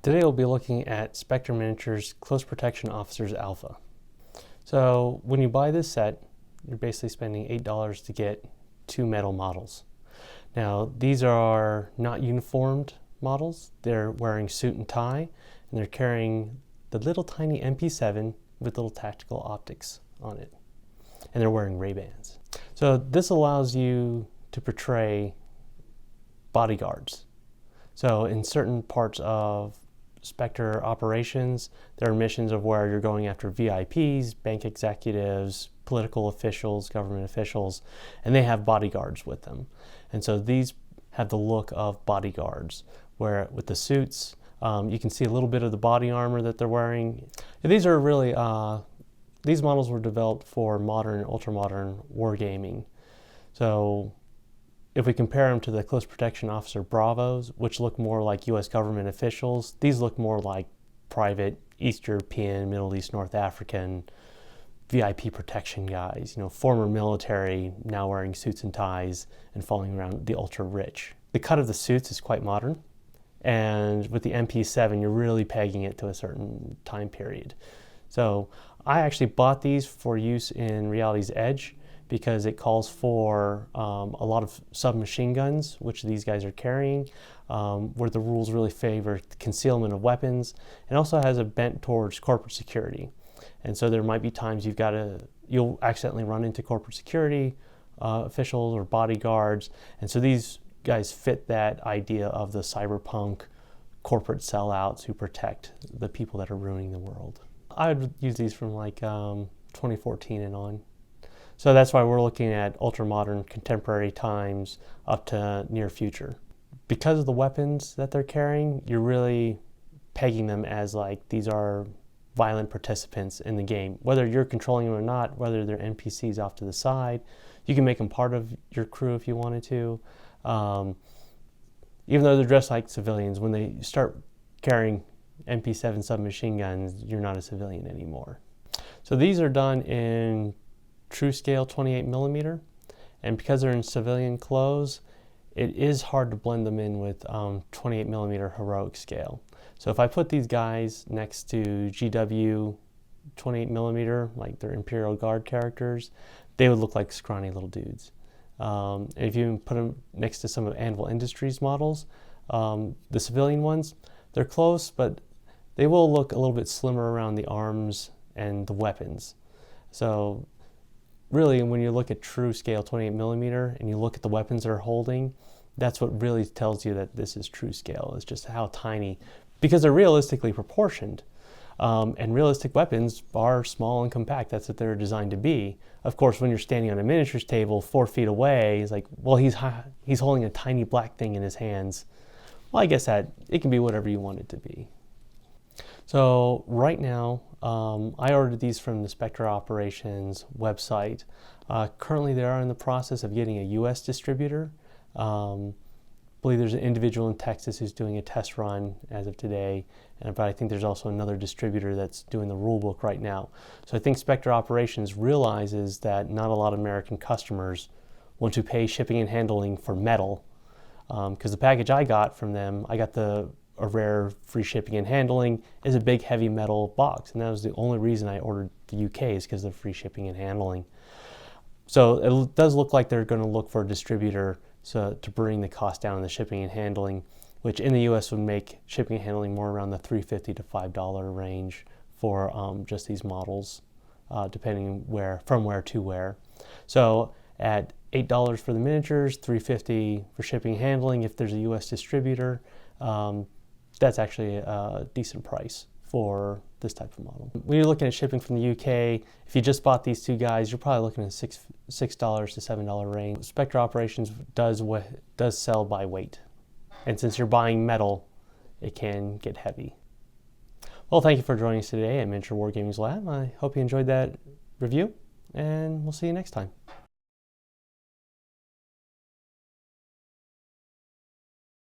Today we'll be looking at Spectre Miniatures Close Protection Officers Alpha. So when you buy this set, you're basically spending $8 to get two metal models. Now these are not uniformed models. They're wearing suit and tie, and they're carrying the little tiny MP7 with little tactical optics on it. And they're wearing Ray-Bans. So this allows you to portray bodyguards. So in certain parts of Spectre operations, there are missions of where you're going after VIPs, bank executives, political officials, government officials, and they have bodyguards with them. And so these have the look of bodyguards, where with the suits, you can see a little bit of the body armor that they're wearing. And these are really, these models were developed for modern, ultra-modern wargaming. So if we compare them to the Close Protection Officer Bravos, which look more like US government officials, these look more like private East European, Middle East, North African VIP protection guys, former military, now wearing suits and ties and following around the ultra rich. The cut of the suits is quite modern, and with the MP7, you're really pegging it to a certain time period. So I actually bought these for use in Reality's Edge, because it calls for a lot of submachine guns, which these guys are carrying, where the rules really favor concealment of weapons, and also has a bent towards corporate security. And so there might be times you'll accidentally run into corporate security officials or bodyguards, and so these guys fit that idea of the cyberpunk corporate sellouts who protect the people that are ruining the world. I would use these from like 2014 and on. So that's why we're looking at ultra-modern contemporary times up to near future. Because of the weapons that they're carrying, you're really pegging them as like these are violent participants in the game. Whether you're controlling them or not, whether they're NPCs off to the side, you can make them part of your crew if you wanted to. Even though they're dressed like civilians, when they start carrying MP7 submachine guns, you're not a civilian anymore. So these are done in true scale 28mm, and because they're in civilian clothes, it is hard to blend them in with 28mm heroic scale. So if I put these guys next to GW 28mm, like their Imperial Guard characters, they would look like scrawny little dudes. And if you put them next to some of Anvil Industries models, the civilian ones, they're close, but they will look a little bit slimmer around the arms and the weapons. So really, when you look at true scale 28mm and you look at the weapons they're holding, that's what really tells you that this is true scale. It's just how tiny, because they're realistically proportioned. And realistic weapons are small and compact. That's what they're designed to be. Of course, when you're standing on a miniatures table 4 feet away, it's like, well, he's holding a tiny black thing in his hands. Well, I guess that it can be whatever you want it to be. So right now, I ordered these from the Spectre Operations website. Currently, they are in the process of getting a US distributor. I believe there's an individual in Texas who's doing a test run as of today, but I think there's also another distributor that's doing the rule book right now. So I think Spectre Operations realizes that not a lot of American customers want to pay shipping and handling for metal, because the package I got from them, I got a rare free shipping and handling, is a big heavy metal box, and that was the only reason I ordered the UK, is because of free shipping and handling. So it does look like they're going to look for a distributor to bring the cost down in the shipping and handling, which in the US would make shipping and handling more around the $3.50 to $5 range for just these models, depending from where to where. So at $8 for the miniatures, $3.50 for shipping and handling if there's a US distributor, that's actually a decent price for this type of model. When you're looking at shipping from the UK, if you just bought these two guys, you're probably looking at $6 to $7 range. Spectre Operations does sell by weight. And since you're buying metal, it can get heavy. Well, thank you for joining us today at Miniature Wargaming's Lab. I hope you enjoyed that review, and we'll see you next time.